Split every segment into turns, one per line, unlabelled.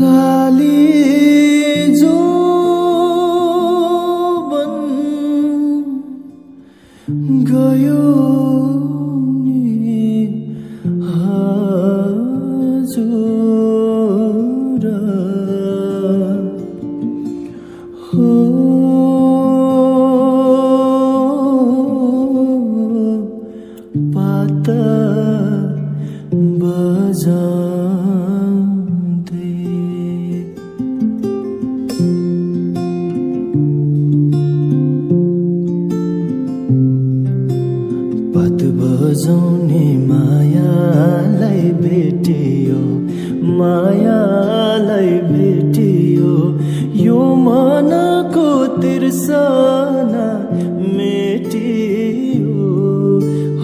लाली जो बन गयो नि हजुर हो पाता बजाउँदै पात बजाउने मायालाई भेटियो मायालाई भेटियो यो मनको तिर्सना मेटियो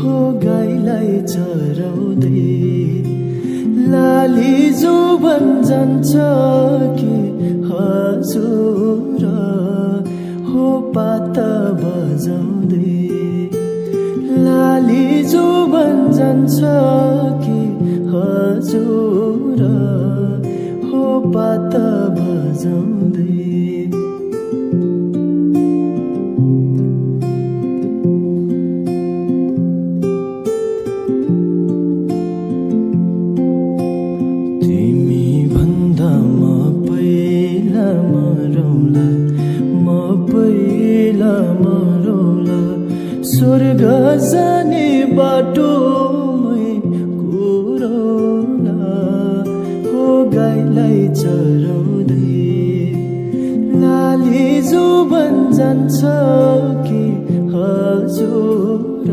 हो गाईलाई चराउँदै लाली जो बन जान्छ कि हजुर हो पात बजाउँदै लाली जो बन जान्छ कि हजुर हो पात बजाउँदै स्वर्ग जाने बाटोमै कुरौला हो गाईलाई चराउँदै लाली जो बन जान्छ कि हजुर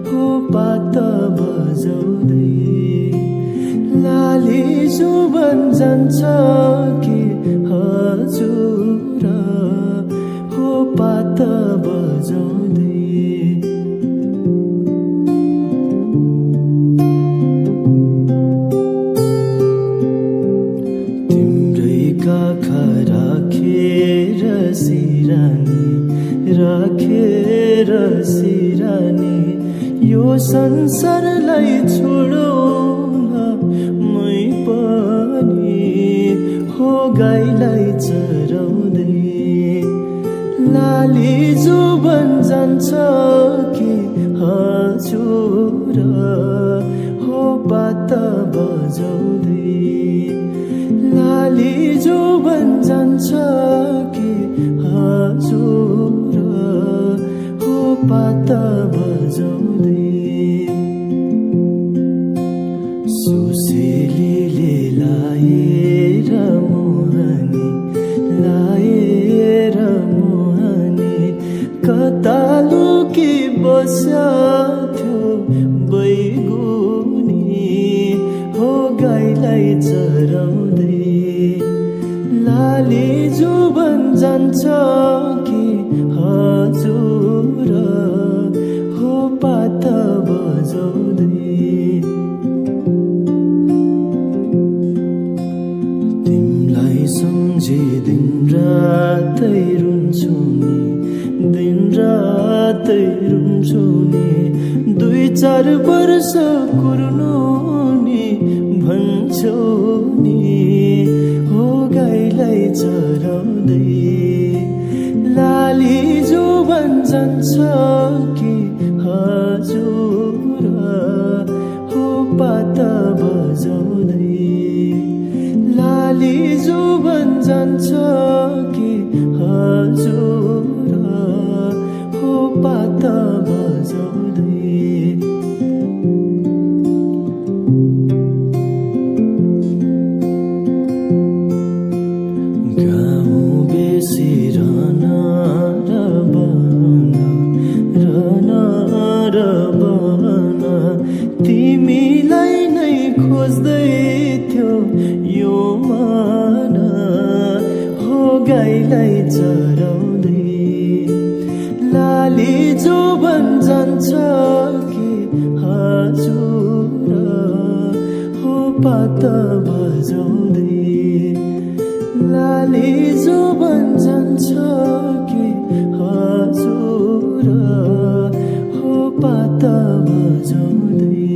हो पात बजाउँदै लाली जो बन जान्छ कि हजुर हो पात बजाउँदै राखेर सिरानी यो संसारलाई छोडौन मै पनि हो गाईलाई चराउँदै लाली जो बन जान्छ कि हजुर हो पात बजाउँदै लाली जो बन जान्छ कि हजुर हो पात बजाउँदै सुसेलीले लाएर मोहनी कता लुकी बस्यो बैगुनी हो गाईलाई चराउँदै लाली जो बन जान्छ कि हजुर हो पात बजाउँदै तिमीलाई सम्झी दिन रातै रुन्छु नि 2-4 वर्ष कुर्नु नि भन्छौ नि हो गाईलाई चराउँदै लाली जो बन जान्छ कि हजुर हो पात बजाउँदै लाली जो बन जान्छ कि हजुर हो पात बजाउँदै तिमीलाई नै खोज्दै थियो यो मन हो गाईलाई चराउँदै लाली जो बन जान्छ कि हजुर हो पात बजाउँदै लाली जो बन जान्छ कि हजुर हो पात बजाउँदै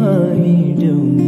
छेउमा हिँड्यौ